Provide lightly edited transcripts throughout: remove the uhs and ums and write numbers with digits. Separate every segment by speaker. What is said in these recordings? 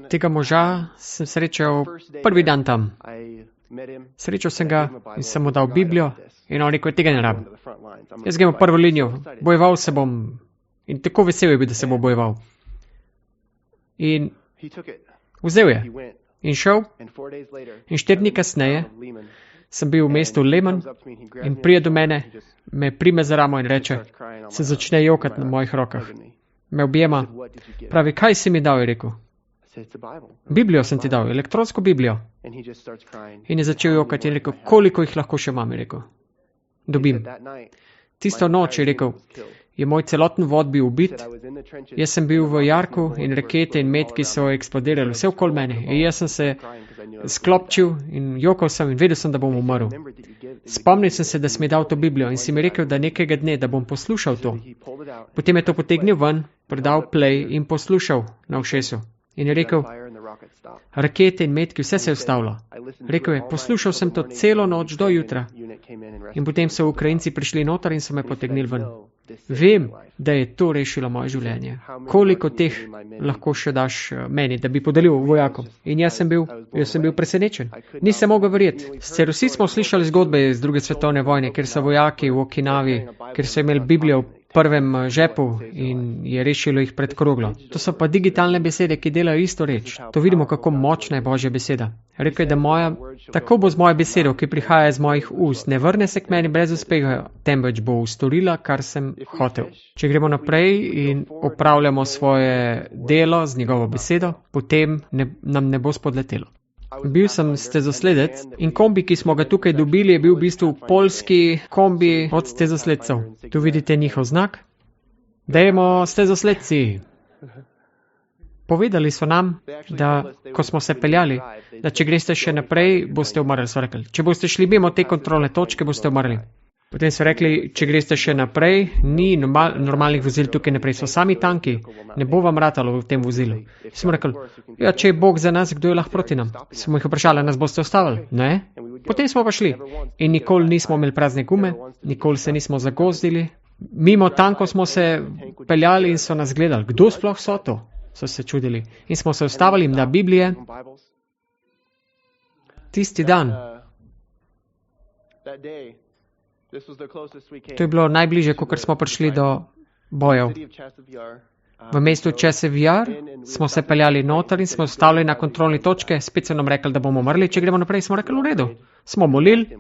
Speaker 1: Tega moža sem srečal prvi dan tam. Srečal sem ga in sem mu dal Biblijo in on rekel, tega ne rabim. Jaz grem v prvo linijo, bojeval se bom in tako vesel je bil, da se bo bojeval. In vzel je in šel in 4 dni kasneje sem bil v mestu Lehman in prije do mene, me prime za ramo in reče, se začne jokati na mojih rokah. Me objema, pravi, kaj si mi dal, je rekel. Biblijo sem ti dal, elektronsko Biblijo. In je začel jokati in rekel, koliko jih lahko še imam, je rekel. Dobim. Tisto noč, je rekel, je moj celoten vod bil ubit. Jaz sem bil v jarku in rakete in metki so eksplodirali vse okoli mene. In jaz sem se sklopčil in jokal sem in vedel sem, da bom umrl. Spomnil sem se, da si mi dal to Biblijo in si mi rekel, da nekega dne, da bom poslušal to. Potem je to potegnil ven, predal play in poslušal na ušesu. In je rekel, rakete in metki, vse se je ustavilo. Rekel je, poslušal sem to celo noč do jutra. In potem so Ukrajinci prišli noter in so me potegnili ven. Vem, da je to rešilo moje življenje. Koliko teh lahko še daš meni, da bi podelil vojakom? In jaz sem bil presenečen. Nisem mogel verjeti. Sicer vsi smo slišali zgodbe iz 2. svetovne vojne, kjer so vojaki v Okinavi, kjer so imeli Biblijo v prvem žepu in je rešilo jih pred kroglo. To so pa digitalne besede, ki delajo isto reč. To vidimo, kako močna je Božja beseda. Rekel je, da tako bo z mojo besedo, ki prihaja iz mojih ust, ne vrne se k meni brez uspeha, temveč bo ustorila, kar sem hotel. Če gremo naprej in opravljamo svoje delo z njegovo besedo, potem nam ne bo spodletelo. Bil sem stezosledec in kombi, ki smo ga tukaj dobili, je bil v bistvu poljski kombi od stezosledcev. Tu vidite njihov znak. Dajmo stezosledci. Povedali so nam, da ko smo se peljali, da če greste še naprej, boste umrli, so rekli. Če boste šli mimo te kontrolne točke, boste umrli. Potem so rekli, če greste še naprej, ni normalnih vozil tukaj naprej, so sami tanki, ne bo vam ratalo v tem vozilu. Smo rekli, ja, če je Bog za nas, kdo je lahko proti nam? Smo jih vprašali, nas boste ostavili? Ne? Potem smo pa šli in nikoli nismo imeli prazne gume, nikoli se nismo zagozdili. Mimo tankov smo se peljali in so nas gledali, kdo sploh so to? So se čudili. In smo se ustavili jim na Biblije. Tisti dan. To je bilo najbližje, kot smo prišli do bojev. V mestu Česev Jar smo se peljali noter in smo ustavili na kontrolni točke. Spet so nam rekli, da bomo umrli, če gremo naprej. Smo rekli, v redu. Smo molili,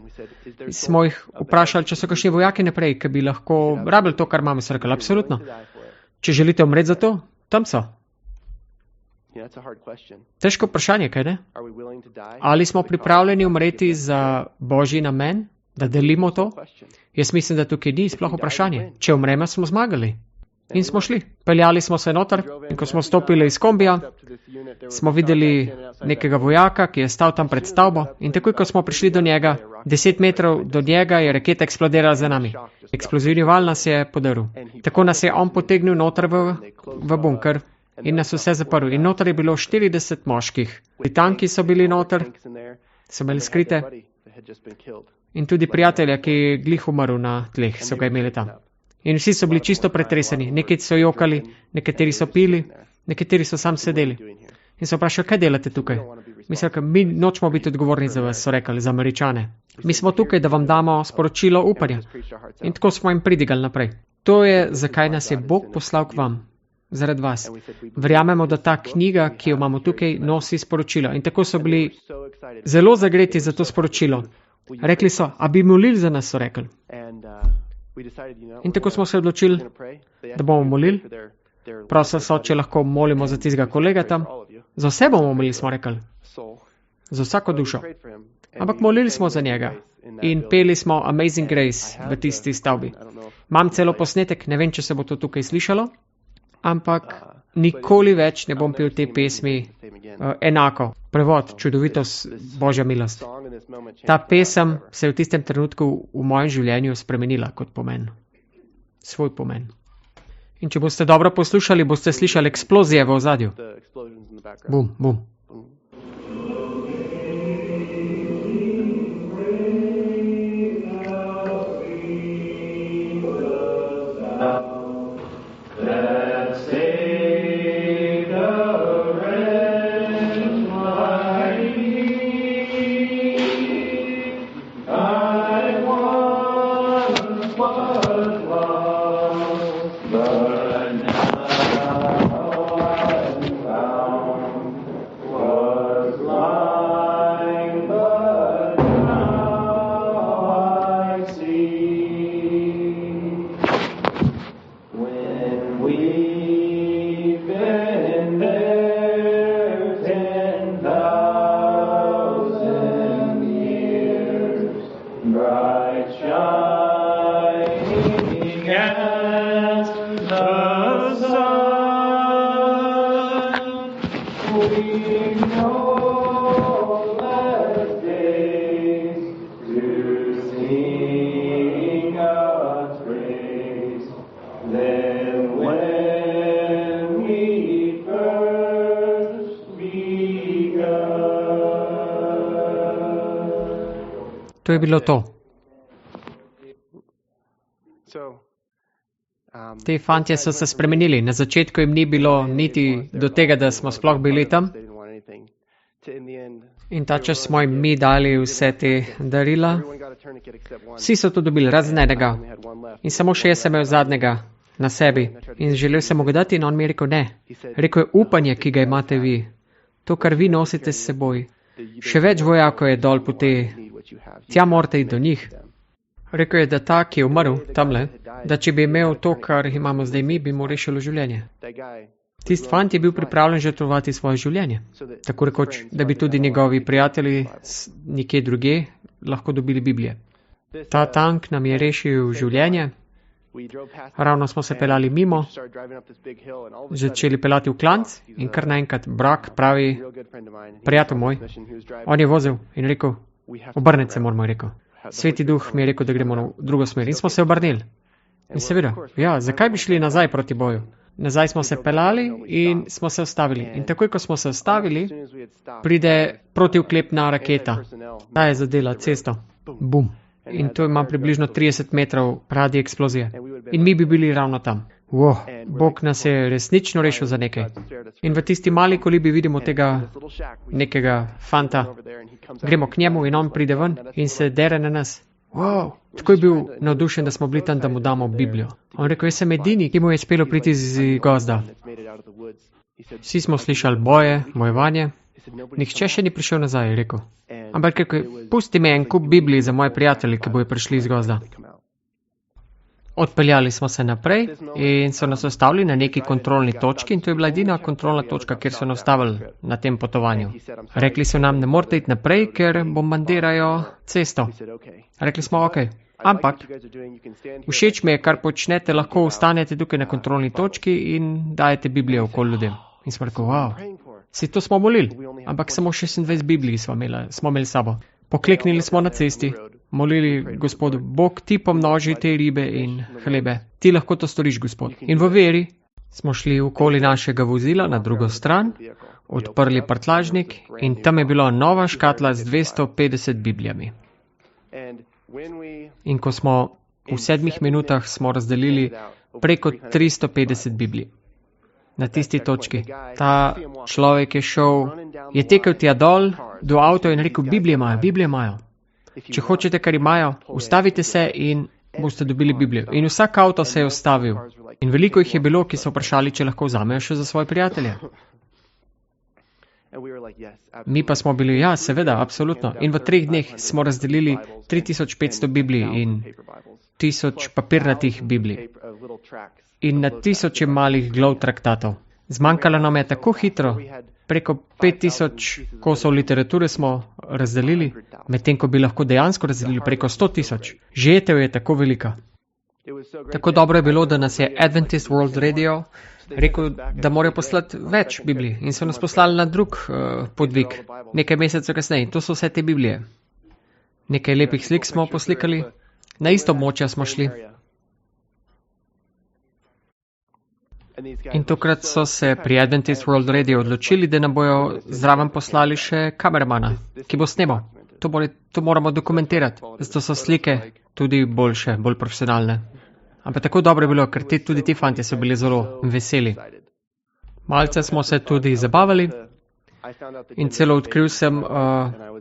Speaker 1: smo jih vprašali, če so kakšni vojaki naprej, ki bi lahko rabili to, kar imamo. So rekli, absolutno. Če želite umreti za to, tam so. Težko vprašanje, kaj ne? Ali smo pripravljeni umreti za Božji namen? Da delimo to? Jaz mislim, da tukaj ni sploh vprašanje. Če umremo, smo zmagali. In smo šli. Peljali smo se noter in ko smo stopili iz kombija, smo videli nekega vojaka, ki je stal tam pred stavbo in takoj, ko smo prišli do njega, 10 metrov do njega je raketa eksplodirala za nami. Eksplozivni val nas je podaril. Tako nas je on potegnil noter v bunker in nas vse zaprl. In noter je bilo 40 moških. Tanki so bili noter, so imeli skrite. In tudi prijatelja, ki je glih umrl na tleh, so ga imeli tam. In vsi so bili čisto pretreseni. Nekateri so jokali, nekateri so pili, nekateri so sam sedeli. In so vprašali, kaj delate tukaj? Mi nočemo biti odgovorni za vas, so rekli, za Američane. Mi smo tukaj, da vam damo sporočilo upanja. In tako smo jim pridigali naprej. To je, zakaj nas je Bog poslal k vam. Zaradi vas. Verjamemo, da ta knjiga, ki jo imamo tukaj, nosi sporočilo. In tako so bili zelo zagreti za to sporočilo. Rekli so, a bi molili za nas, so rekli. In tako smo se odločili, da bomo molili. Prosil so, če lahko molimo za tistega kolega tam. Za vse bomo molili, smo rekli. Za vsako dušo. Ampak molili smo za njega. In peli smo Amazing Grace v tisti stavbi. Imam celo posnetek, ne vem, če se bo to tukaj slišalo, ampak nikoli več ne bom pel te pesmi enako. Prevod, čudovitost, Božja milost. Ta pesem se je v tistem trenutku v mojem življenju spremenila kot pomen. Svoj pomen. In če boste dobro poslušali, boste slišali eksplozije v ozadju. Bum, bum.
Speaker 2: Let's take a rest.
Speaker 1: To je bilo to. Te fantje so se spremenili. Na začetku jim ni bilo niti do tega, da smo sploh bili tam. In ta čas smo jim mi dali vse te darila. Vsi so to dobili, razen enega. In samo še jaz sem imel zadnjega na sebi. In želel sem mu ga dati in on mi je rekel ne. Rekel je upanje, ki ga imate vi. To, kar vi nosite s seboj. Še več vojakov je dol poti. Tja morate iti do njih. Rekel je, da ta, ki je umrl tamle, da če bi imel to, kar imamo zdaj mi, bi mu rešilo življenje. Tist fant je bil pripravljen žrtvovati svoje življenje. Tako rekoč, da bi tudi njegovi prijatelji nekje druge lahko dobili Biblije. Ta tank nam je rešil življenje. Ravno smo se peljali mimo, začeli peljati v klanc in kar naenkrat Brak pravi, prijatelj moj, on je vozil in rekel, obrniti se moramo, je rekel. Sveti duh mi je rekel, da gremo v drugo smer in smo se obrnili. In seveda, ja, zakaj bi šli nazaj proti boju? Nazaj smo se peljali in smo se ustavili. In takoj, ko smo se ustavili, pride protivklepna raketa. Ta je zadela cesto. Bum. In to ima približno 30 metrov radi eksplozije. In mi bi bili ravno tam. Wow, Bog nas je resnično rešil za nekaj. In v tisti mali kolibi vidimo tega nekega fanta. Gremo k njemu in on pride ven in se dere na nas. Wow, tako je bil navdušen, da smo bili tam, da mu damo Biblijo. On rekel, jaz sem edini, ki mu je spelo priti iz gozda. Vsi smo slišali boje, bojevanje. Nihče še ni prišel nazaj, je rekel. Ampak rekel, pusti me en kup Biblij za moje prijatelje, ki bojo prišli iz gozda. Odpeljali smo se naprej in so nas ustavili na neki kontrolni točki in to je bila edina kontrolna točka, kjer so nas ustavili na tem potovanju. Rekli so nam, ne morate iti naprej, ker bombardirajo cesto. Rekli smo, ok. Ampak, všeč mi je, kar počnete, lahko ustanete tukaj na kontrolni točki in dajete Biblijo okoli ljudem. In smo rekli, wow, si to smo molili, ampak samo 26 Biblij smo imeli sabo. Pokleknili smo na cesti, molili Gospodu, Bog ti pomnoži te ribe in hlebe. Ti lahko to storiš, Gospod. In v veri smo šli okoli našega vozila na drugo stran, odprli prtljažnik in tam je bila nova škatla z 250 Biblijami. In ko smo v 7 minutah smo razdelili preko 350 Biblij. Na tisti točki. Ta človek je šel, je tekel tja dol do avto in rekel, Biblije imajo. Če hočete, kar imajo, ustavite se in boste dobili Biblijo. In vsak avto se je ustavil. In veliko jih je bilo, ki so vprašali, če lahko vzamejo še za svoje prijatelje. Mi pa smo bili, ja, seveda, absolutno. In v 3 dneh smo razdelili 3500 Biblij in 1000 papirnatih Biblij. In na 1000 malih glov traktatov. Zmanjkalo nam je tako hitro, preko 5000 kosov literature smo razdelili, medtem ko bi lahko dejansko razdelili preko 100 000. Žetev je tako velika. Tako dobro je bilo, da nas je Adventist World Radio rekel, da morajo poslati več Biblij in so nas poslali na drug podvig, nekaj mesecev kasneje. In to so vse te Biblije. Nekaj lepih slik smo poslikali, na isto območje smo šli. In tokrat so se pri Adventist World Radio odločili, da nam bojo zraven poslali še kameramana, ki bo snemal. To moramo dokumentirati. Zato so slike tudi boljše, bolj profesionalne. Ampak tako dobro je bilo, ker tudi ti fantje so bili zelo veseli. Malce smo se tudi zabavali in celo odkril sem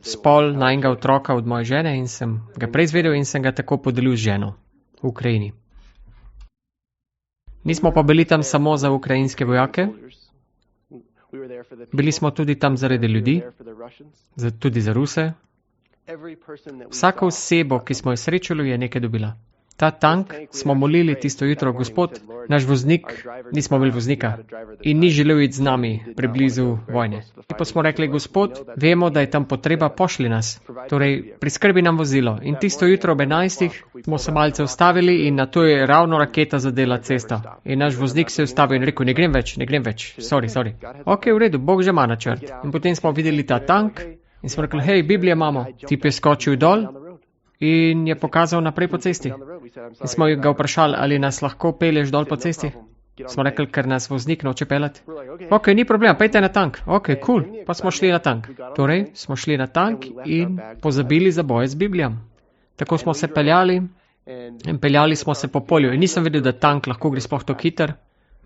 Speaker 1: spol najnega otroka od moje žene in sem ga preizvedel in sem ga tako podelil z ženo v Ukrajini. Nismo pa bili tam samo za ukrajinske vojake, bili smo tudi tam zaradi ljudi, tudi za Ruse. Vsaka osebo, ki smo jo srečali, je nekaj dobila. Ta tank smo molili tisto jutro, Gospod, naš voznik, nismo imeli voznika in ni želel iti z nami preblizu vojne. In pa smo rekli, Gospod, vemo, da je tam potreba, pošli nas. Torej, priskrbi nam vozilo. In tisto jutro ob 11. smo se malce ustavili in na to je ravno raketa zadela cesta. In naš voznik se je ustavil in rekel, ne grem več, sorry. Ok, v redu, Bog že ima načrt. In potem smo videli ta tank in smo rekli, hej, Biblije imamo. Tip je skočil dol in je pokazal naprej po cesti. In smo ga vprašali, ali nas lahko pelješ dol po cesti. Smo rekli, ker nas voznik noče peljati. Ok, ni problema, pejte na tank. Ok, cool, pa smo šli na tank. Torej, smo šli na tank in pozabili za boje z Biblijam. Tako smo se peljali in peljali smo se po polju. In nisem vedel, da tank lahko gre sploh tako hiter.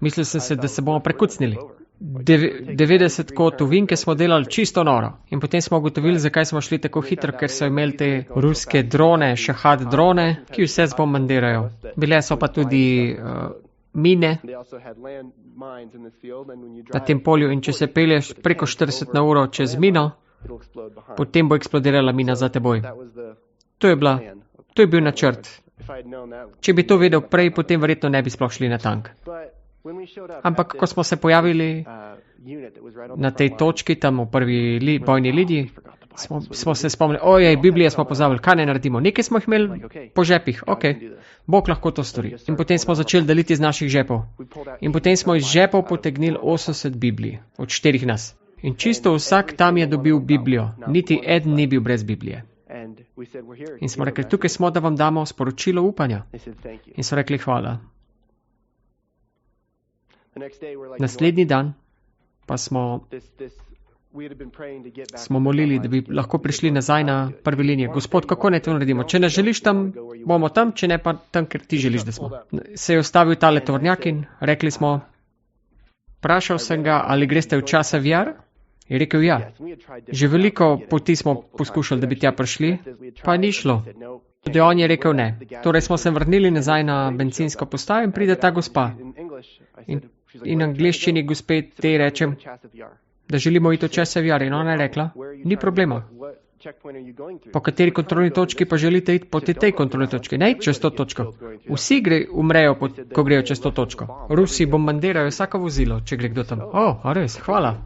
Speaker 1: Mislil sem se, da se bomo prekucnili. 90 kot ovinke smo delali čisto noro. In potem smo ugotovili, zakaj smo šli tako hitro, ker so imeli te ruske drone, šahad drone, ki vse zbombardirajo. Bile so pa tudi mine na tem polju in če se pelješ preko 40 na uro čez mino, potem bo eksplodirala mina za teboj. To je bil načrt. Če bi to vedel prej, potem verjetno ne bi sploh šli na tank. Ampak, ko smo se pojavili na tej točki, tam v prvi bojni liniji, smo se spomnili, ojej, Biblije smo pozabili, kaj ne naredimo. Nekaj smo jih imeli po žepih, ok, Bog lahko to stori. In potem smo začeli deliti iz naših žepov. In potem smo iz žepov potegnili 80 Biblij, od 4 nas. In čisto vsak tam je dobil Biblijo, niti eden ni bil brez Biblije. In smo rekli, tukaj smo, da vam damo sporočilo upanja. In so rekli, hvala. Naslednji dan pa smo molili, da bi lahko prišli nazaj na prvi liniji. Gospod, kako naj to naredimo? Če ne želiš tam, bomo tam, če ne pa tam, ker ti želiš, da smo. Se je ustavil tale tovornjak in rekli smo, vprašal sem ga, ali greste v časa VR? Je rekel, ja. Že veliko poti smo poskušali, da bi tja prišli, pa ni šlo. Tudi on je rekel ne. Torej smo se vrnili nazaj na bencinsko postajo in pride ta gospa. In angleščini gospe te rečem, da želimo iti v časa VR. In ona je rekla, ni problema. Po kateri kontrolni točki pa želite iti po tej kontrolni točki? Ne iti čez to točko. Vsi umrejo, ko grejo čez to točko. Rusi bombardirajo vsako vozilo, če gre kdo tam. A res, hvala.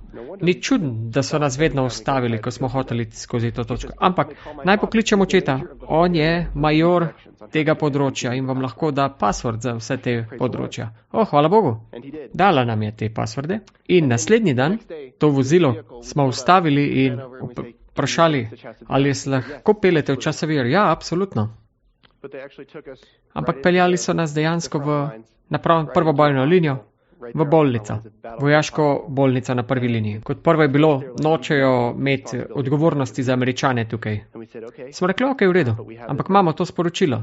Speaker 1: Ni čudno, da so nas vedno ustavili, ko smo hoteli skozi to točko. Ampak naj pokličem očeta. On je major tega področja in vam lahko da password za vse te področja. Hvala Bogu. Dala nam je te passworde. In naslednji dan to vozilo smo ustavili in vprašali, ali se lahko peljete v časa VR. Ja, absolutno. Ampak peljali so nas dejansko na prvo bojno linijo, v bolnico, vojaško bolnico na prvi liniji. Kot prvo je bilo, nočejo imeti odgovornosti za Američane tukaj. Smo rekli, ok, v redu, ampak imamo to sporočilo.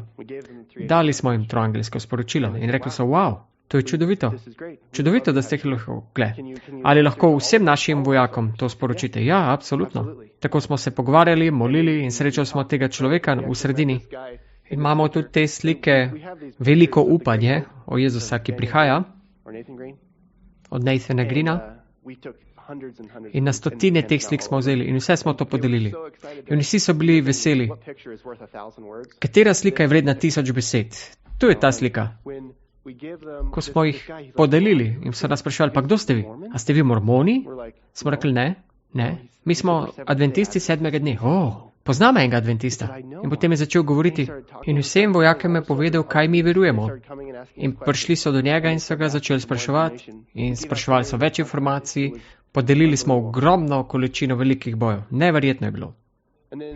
Speaker 1: Dali smo jim to angelsko sporočilo in rekli so, wow, to je čudovito. Čudovito, da ste jih lahko, ali lahko vsem našim vojakom to sporočite? Ja, absolutno. Tako smo se pogovarjali, molili in srečali smo tega človeka v sredini. In imamo tudi te slike, veliko upanje o Jezusa, ki prihaja, od Nathana Greena. In na stotine teh slik smo vzeli in vse smo to podelili. In vsi so bili veseli. Katera slika je vredna 1000 besed? To je ta slika. Ko smo jih podelili in so nas spraševali, pa kdo ste vi? A ste vi mormoni? Smo rekli, ne. Mi smo adventisti 7. dne. Poznam enega adventista. In potem je začel govoriti in vsem vojakem je povedal, kaj mi verujemo. In prišli so do njega in so ga začeli spraševati in spraševali so več informacij. Podelili smo ogromno količino velikih bojev. Neverjetno je bilo.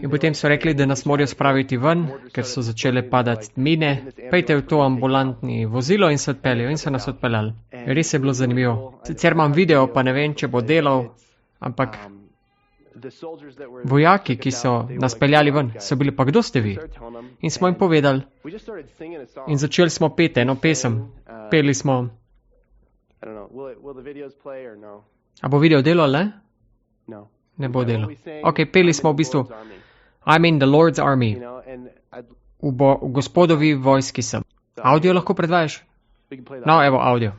Speaker 1: In potem so rekli, da nas morajo spraviti ven, ker so začele padati mine. Pejte v to ambulantni vozilo in se odpeljajo. In so nas odpeljali. Res je bilo zanimivo. Sicer imam video, pa ne vem, če bo delal, ampak vojaki, ki so nas peljali ven, so bili, pa kdo ste vi? In smo jim povedali. In začeli smo peti eno pesem. Peli smo. A bo video delal, ne? Ne bo delal. Ok, peli smo v bistvu I'm in the Lord's army. V gospodovi vojski sem. Audio lahko predvajaš? No, evo, audio.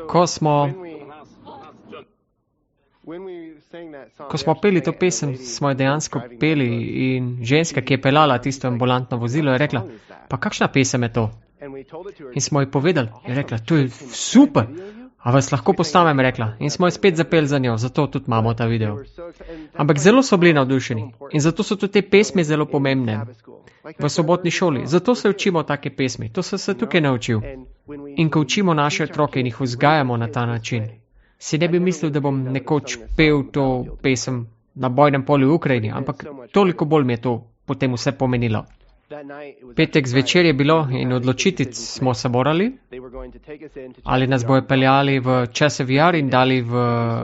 Speaker 1: Ko smo peli to pesem, smo jo dejansko peli in ženska, ki je peljala tisto ambulantno vozilo, je rekla, pa kakšna pesem je to? In smo ji povedali, je rekla, to je super, A vas lahko posnamem, rekla. In smo jo spet zapeli za njo, zato tudi imamo ta video. Ampak zelo so bili navdušeni. In zato so tudi te pesmi zelo pomembne v sobotni šoli. Zato se učimo take pesmi. To sem se tukaj naučil. In ko učimo naše otroke in jih vzgajamo na ta način, si ne bi mislil, da bom nekoč pel to pesem na bojnem polju v Ukrajini, ampak toliko bolj mi je to potem vse pomenilo. Petek zvečer je bilo in odločiti smo se morali, ali nas bojo peljali v Česev jar in dali v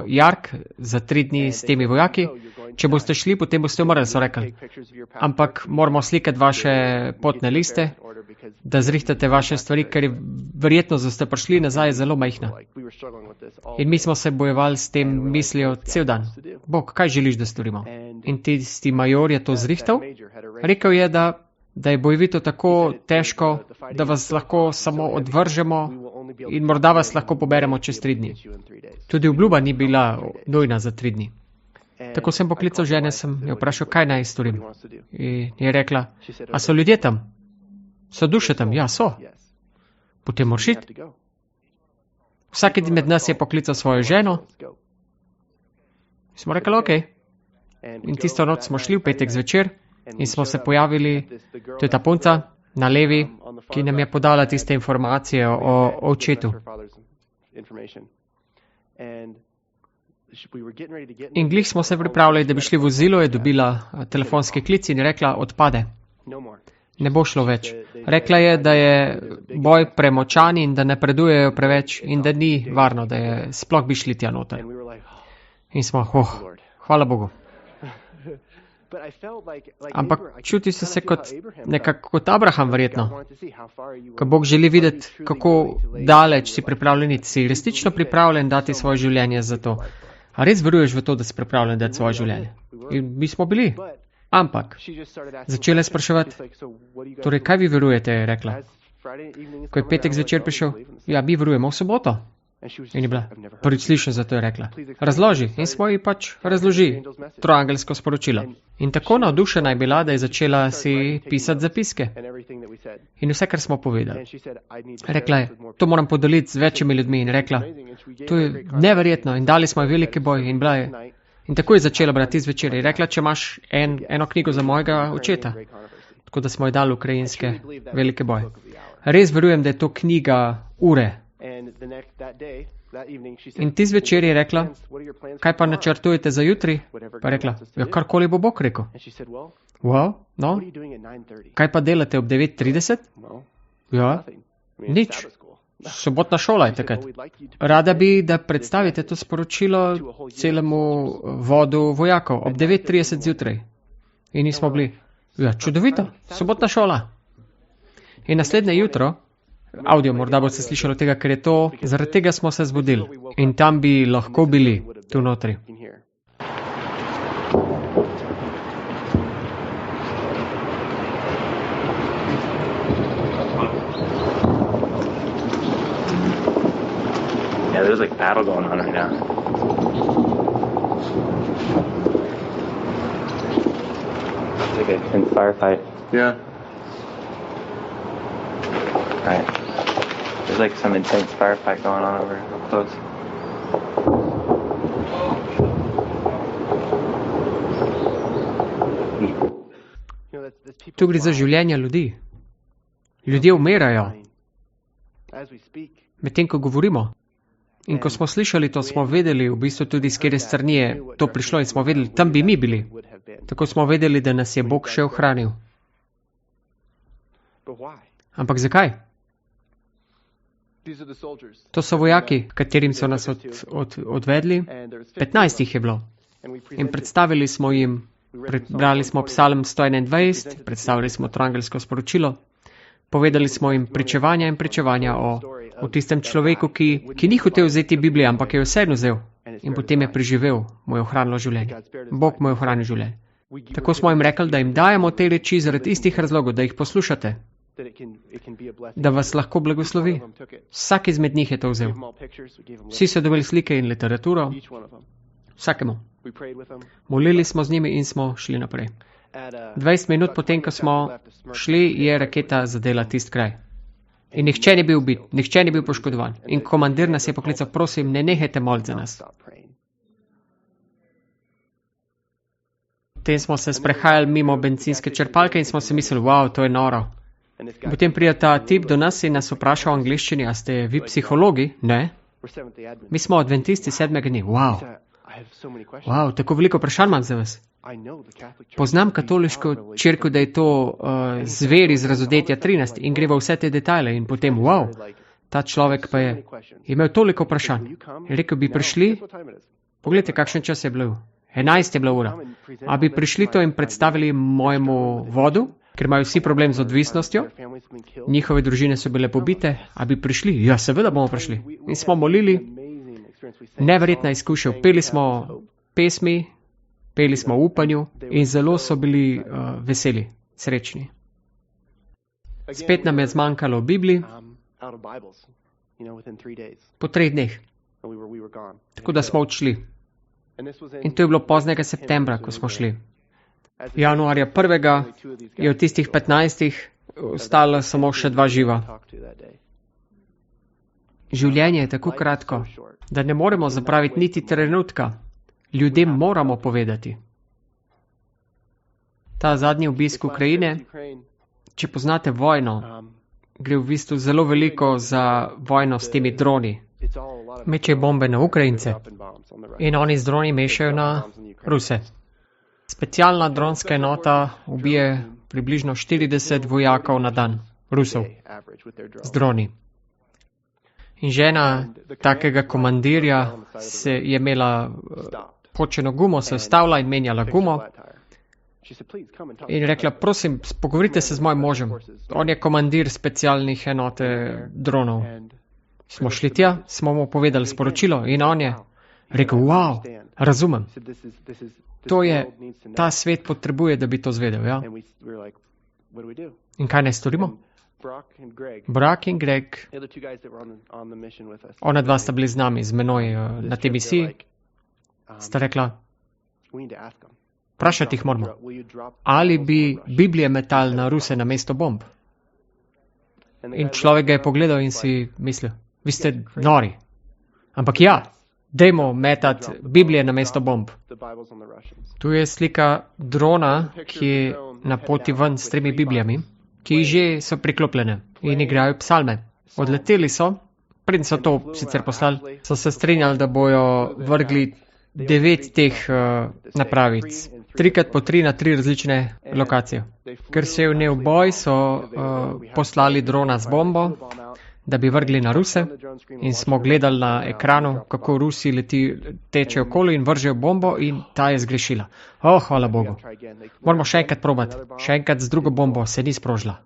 Speaker 1: Jark za 3 dni s temi vojaki. Če boste šli, potem boste umrli, so rekli. Ampak moramo slikati vaše potne liste, da zrihtate vaše stvari, ker je verjetno, da ste prišli nazaj, zelo majhna. In mi smo se bojevali s tem mislijo cel dan. Bog, kaj želiš, da storimo? In tisti major je to zrihtal. Rekel je, da je bojevito tako težko, da vas lahko samo odvržemo in morda vas lahko poberemo čez 3 dni. Tudi obljuba ni bila nujna za 3 dni. Tako sem poklical žene, sem jo vprašal, kaj naj storim. In je rekla, a so ljudje tam? So duše tam? Ja, so. Potem moraš iti. Vsak med nas je poklical svojo ženo. Smo rekli, ok. In tisto noč smo šli v petek zvečer in smo se pojavili, to je ta punca na levi, ki nam je podala tiste informacije o očetu. In glih smo se pripravljali, da bi šli v vozilo, je dobila telefonski klic in rekla, odpade. Ne bo šlo več. Rekla je, da je boj premočan in da napredujejo preveč in da ni varno, da je sploh bi šli tja noter. In smo, hvala Bogu. Ampak čuti se nekako kot Abraham verjetno. Ko Bog želi videti, kako daleč si pripravljen iti. Si resnično pripravljen dati svoje življenje za to. A res veruješ v to, da si pripravljen dati svoje življenje? In mi smo bili. Ampak začela je spraševati, torej kaj vi verujete, je rekla. Ko je petek zvečer prišel, ja, mi verujemo v soboto. In je bila, prvič slišal za to, je rekla. Razloži. In smo ji pač razloži trojangelsko sporočilo. In tako navdušena je bila, da je začela si pisati zapiske. In vse, kar smo povedali. Rekla je, to moram podeliti z večjimi ljudmi. In rekla, to je neverjetno. In dali smo ji veliki boj. In bila je. In tako je začela brati zvečer. In rekla, če imaš eno knjigo za mojega očeta. Tako da smo ji dali ukrajinske velike boje. Res verujem, da je to knjiga ure. In ti zvečer je rekla, kaj pa načrtujete za jutri? Pa rekla, ja, karkoli bo Bog rekel. Wow, no, kaj pa delate ob 9:30? Ja, nič. Sobotna šola je takrat. Rada bi, da predstavite to sporočilo celemu vodu vojakov ob 9:30 zjutraj. In nismo bili. Ja, čudovito, sobotna šola. In naslednje jutro, audio morda boste slišali tega, ker je to, zaradi tega smo se zbudili. In tam bi lahko bili, tu notri.
Speaker 2: Yeah, there's like battle going on right now. It's like a intense firefight. Yeah. Right. There's like some intense firefight going on over close.
Speaker 1: Tu gre za življenje ljudi. Ljudje umirajo. Medtem, ko govorimo. In ko smo slišali to, smo vedeli v bistvu tudi, s kjer strani je to prišlo in smo vedeli, tam bi mi bili. Tako smo vedeli, da nas je Bog še ohranil. Ampak zakaj? To so vojaki, katerim so nas odvedli. 15 jih je bilo. In predstavili smo jim, prebrali smo Psalm 121, predstavili smo trojangelsko sporočilo, povedali smo jim pričevanja o tistem človeku, ki ni hotel vzeti Biblije, ampak je vseeno vzel. In potem je preživel, mu je ohranilo življenje. Bog mu je ohranil življenje. Tako smo jim rekli, da jim dajemo te reči zaradi istih razlogov, da jih poslušate. Da vas lahko blagoslovi. Vsak izmed njih je to vzel. Vsi so dobili slike in literaturo. Vsakemu. Molili smo z njimi in smo šli naprej. 20 minut potem, ko smo šli, je raketa zadela tist kraj. In nihče ni bil ubit, nihče ni bil poškodovan. In komandir nas je poklical, prosim, ne nehajte moliti za nas. Potem smo se sprehajali mimo bencinske črpalke in smo si mislili, wow, to je noro. Potem pride ta tip do nas in nas vpraša v angliščini, a ste vi psihologi? Ne. Mi smo adventisti 7. dni. Wow, tako veliko vprašanj imam za vas. Poznam katoliško cerkev, da je to zver iz Razodetja 13 in gre v vse te detajle in potem, wow, ta človek pa je imel toliko vprašanj. Rekel bi prišli, pogledajte, kakšen čas je bil. 11 je bila ura. A bi prišli to in predstavili mojemu vodu, ker imajo vsi problem z odvisnostjo, njihove družine so bile pobite, a bi prišli? Ja, seveda bomo prišli. In smo molili, neverjetna izkušnja, peli smo pesmi, peli smo v upanju in zelo so bili veseli, srečni. Spet nam je zmanjkalo v Bibliji po 3 dneh, tako da smo odšli. In to je bilo poznega septembra, ko smo šli. Januarja 1. je v tistih 15 ostalo samo še 2 živa. Življenje je tako kratko, da ne moremo zapraviti niti trenutka. Ljudem moramo povedati. Ta zadnji obisk Ukrajine, če poznate vojno, gre v bistvu zelo veliko za vojno s temi droni. Mečejo bombe na Ukrajince in oni z droni mešajo na Ruse. Specialna dronska enota ubije približno 40 vojakov na dan, Rusov, z droni. In žena takega komandirja je imela počeno gumo, se ustavila in menjala gumo in rekla, prosim, pogovorite se z mojim možem. On je komandir specialnih enote dronov. Smo šli tja, smo mu povedali sporočilo in on je rekel, wow, razumem. Ta svet potrebuje, da bi to zvedel, ja. In kaj naj storimo? Brock in Greg, ona dva sta bili z nami, z menoj na tej misiji, sta rekla, vprašati jih moramo, ali bi Biblije metali na Ruse na mesto bomb? In človek ga je pogledal in si mislil, vi ste nori. Ampak ja, dajmo metati Biblije na mesto bomb. Tu je slika drona, ki je na poti ven s 3 Biblijami, ki že so priklopljene in igrajo psalme. Odleteli so, preden so to sicer poslali, so se strinjali, da bojo vrgli 9 teh napravic. 3x3 na 3 različne lokacije. Ker se je vnel boj, so poslali drona z bombo, da bi vrgli na Ruse in smo gledali na ekranu, kako Rusi tečejo okoli in vržejo bombo in ta je zgrešila. Hvala Bogu. Moramo še enkrat probati. Še enkrat z drugo bombo se ni sprožila.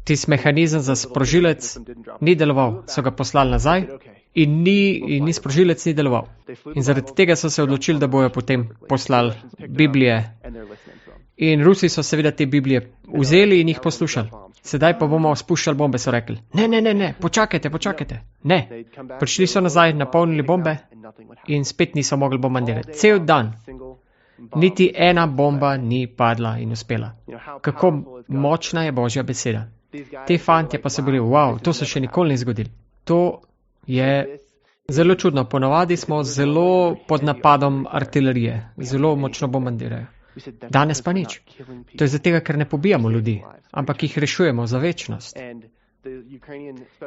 Speaker 1: Tisti mehanizem za sprožilec ni deloval. So ga poslali nazaj in ni sprožilec ni deloval. In zaradi tega so se odločili, da bojo potem poslali Biblije. In Rusi so seveda te Biblije vzeli in jih poslušali. Sedaj pa bomo spuščali bombe, so rekli. Ne, počakajte. Ne. Prišli so nazaj, napolnili bombe in spet niso mogli bombardirati. Cel dan. Niti ena bomba ni padla in uspela. Kako močna je Božja beseda. Te fantje pa so bili, wow, to se še nikoli ni zgodilo. To je zelo čudno. Ponavadi smo zelo pod napadom artilerije. Zelo močno bombardirajo. Danes pa nič. To je zato, ker ne pobijamo ljudi, ampak jih rešujemo za večnost.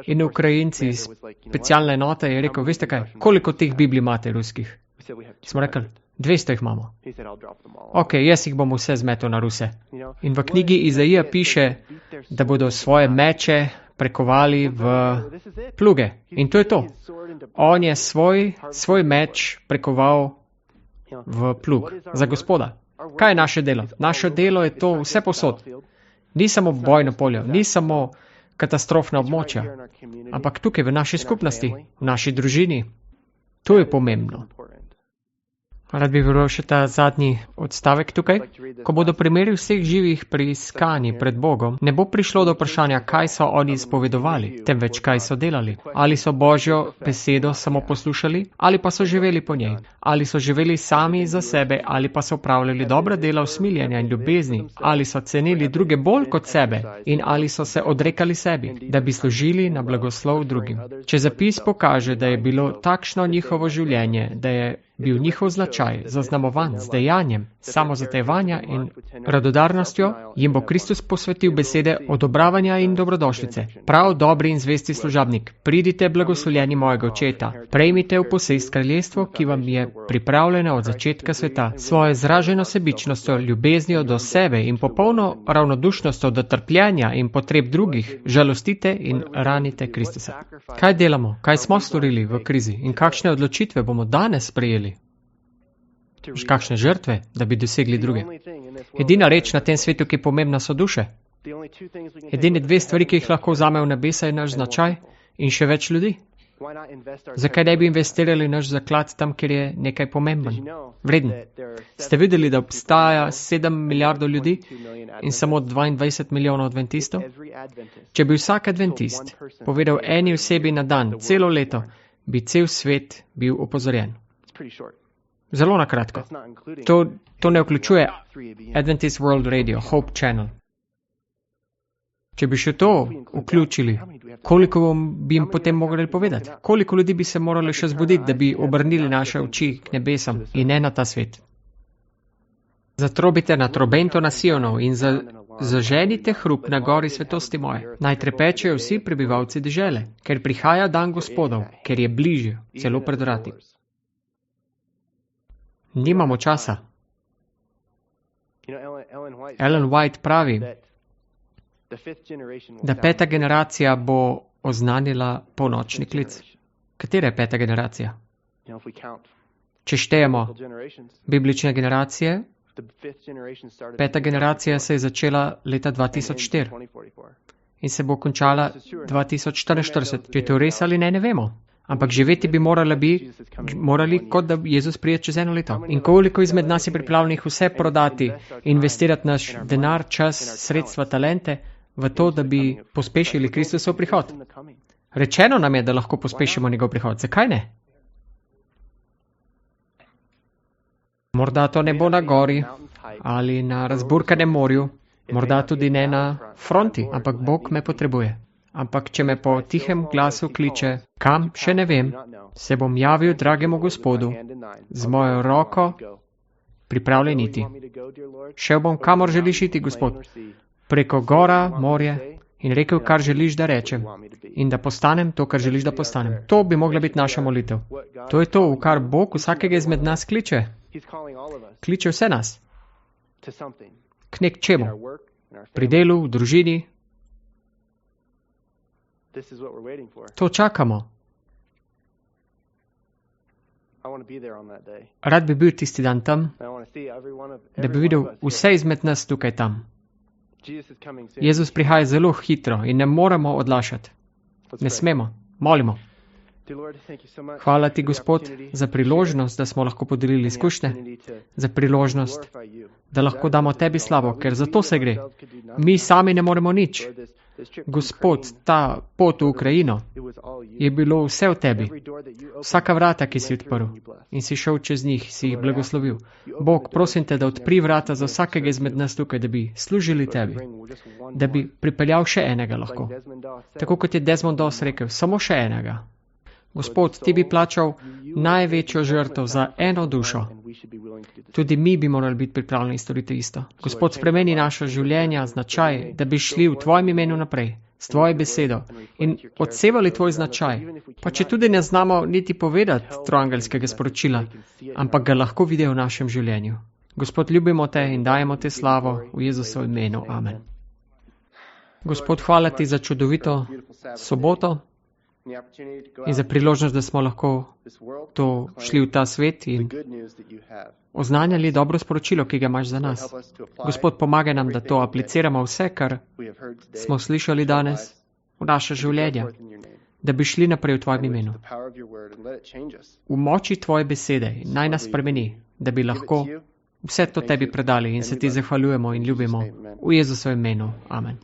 Speaker 1: In Ukrajinci iz specialne enote je rekel, veste kaj, koliko teh Biblij imate ruskih? Smo rekli, 200 jih imamo. Ok, jaz jih bom vse zmetel na Ruse. In v knjigi Izaija piše, da bodo svoje meče prekovali v pluge. In to je to. On je svoj meč prekoval v plug za Gospoda. Kaj je naše delo? Naše delo je to vse posod. Ni samo bojno polje, ni samo katastrofna območja, ampak tukaj v naši skupnosti, v naši družini. To je pomembno. Rad bi prebral še ta zadnji odstavek tukaj. Ko bodo primeri vseh živih preiskani pred Bogom, ne bo prišlo do vprašanja, kaj so oni izpovedovali, temveč kaj so delali. Ali so Božjo besedo samo poslušali, ali pa so živeli po njej. Ali so živeli sami za sebe, ali pa so upravljali dobra dela usmiljenja in ljubezni. Ali so cenili druge bolj kot sebe in ali so se odrekali sebi, da bi služili na blagoslov drugim. Če zapis pokaže, da je bilo takšno njihovo življenje, da je bil njihov značaj zaznamovan z dejanjem samozatejevanja in radodarnostjo, jim bo Kristus posvetil besede odobravanja in dobrodošlice. Prav dobri in zvesti služabnik, pridite blagoslovljeni mojega očeta, prejmite v posest kraljestvo, ki vam je pripravljeno od začetka sveta. Svojo izraženo sebičnostjo, ljubeznijo do sebe in popolno ravnodušnostjo do trpljenja in potreb drugih žalostite in ranite Kristusa. Kaj delamo? Kaj smo storili v krizi? In kakšne odločitve bomo danes sprejeli? Kakšne žrtve, da bi dosegli druge? Edina reč na tem svetu, ki je pomembna, so duše. Edine dve stvari, ki jih lahko vzamejo v nebesa, je naš značaj in še več ljudi. Zakaj ne bi investirali naš zaklad tam, kjer je nekaj pomemben, vreden? Ste videli, da obstaja 7 milijardov ljudi in samo 22 milijonov adventistov? Če bi vsak adventist povedal eni osebi na dan, celo leto, bi cel svet bil opozorjen. Zelo na kratko. To ne vključuje Adventist World Radio, Hope Channel. Če bi še to vključili, koliko bi jim potem mogli povedati? Koliko ljudi bi se morali še zbuditi, da bi obrnili naše oči k nebesom in ne na ta svet? Zatrobite na trobento na Sionov in zaženite hrup na gori svetosti moje. Naj trepečejo vsi prebivalci dežele, ker prihaja dan Gospodov, ker je bližje, celo pred vrati. Nimamo časa. Ellen White pravi, da 5. generacija bo oznanila polnočni klic. Katera je 5. generacija? Če štejemo biblične generacije, 5. generacija se je začela leta 2004 in se bo končala 2044. Če je to res ali ne, ne vemo. Ampak živeti bi morali, kot da Jezus pride čez 1 leto. In koliko izmed nas je pripravljenih vse prodati, investirati naš denar, čas, sredstva, talente v to, da bi pospešili Kristusov prihod. Rečeno nam je, da lahko pospešimo njegov prihod. Zakaj ne? Morda to ne bo na gori ali na razburkanem morju, morda tudi ne na fronti, ampak Bog me potrebuje. Ampak če me po tihem glasu kliče, kam, še ne vem, se bom javil dragemu Gospodu z mojo roko pripravljen iti. Šel bom, kamor želiš iti, Gospod, preko gora, morje in rekel, kar želiš, da rečem in da postanem to, kar želiš, da postanem. To bi mogla biti naša molitev. To je to, v kar Bog vsakega izmed nas kliče. Kliče vse nas. K nečemu. Pri delu, v družini. To čakamo. Rad bi bil tisti dan tam, da bi videl vse izmed nas tukaj tam. Jezus prihaja zelo hitro in ne moremo odlašati. Ne smemo. Molimo. Hvala ti, Gospod, za priložnost, da smo lahko podelili izkušnje, za priložnost, da lahko damo tebi slavo, ker za to se gre. Mi sami ne moremo nič. Gospod, ta pot v Ukrajino je bilo vse v tebi. Vsaka vrata, ki si odprl in si šel čez njih, si jih blagoslovil. Bog, prosim te, da odpri vrata za vsakega izmed nas tukaj, da bi služili tebi, da bi pripeljal še enega lahko. Tako kot je Desmond Doss rekel, samo še enega. Gospod, ti bi plačal največjo žrtev za eno dušo. Tudi mi bi morali biti pripravljeni storiti isto. Gospod, spremeni naša življenja, značaj, da bi šli v tvojem imenu naprej, s tvojo besedo in odsevali tvoj značaj. Pa če tudi ne znamo niti povedati trojangelskega sporočila, ampak ga lahko vidijo v našem življenju. Gospod, ljubimo te in dajemo te slavo v Jezusovem imenu. Amen. Gospod, hvala ti za čudovito soboto in za priložnost, da smo lahko to šli v ta svet in oznanjali dobro sporočilo, ki ga imaš za nas. Gospod, pomagaj nam, da to apliciramo vse, kar smo slišali danes v naše življenje, da bi šli naprej v tvojem imenu. V moči tvoje besede naj nas spremeni. da bi lahko vse to tebi predali in se ti zahvaljujemo in ljubimo v Jezusovem imenu. Amen.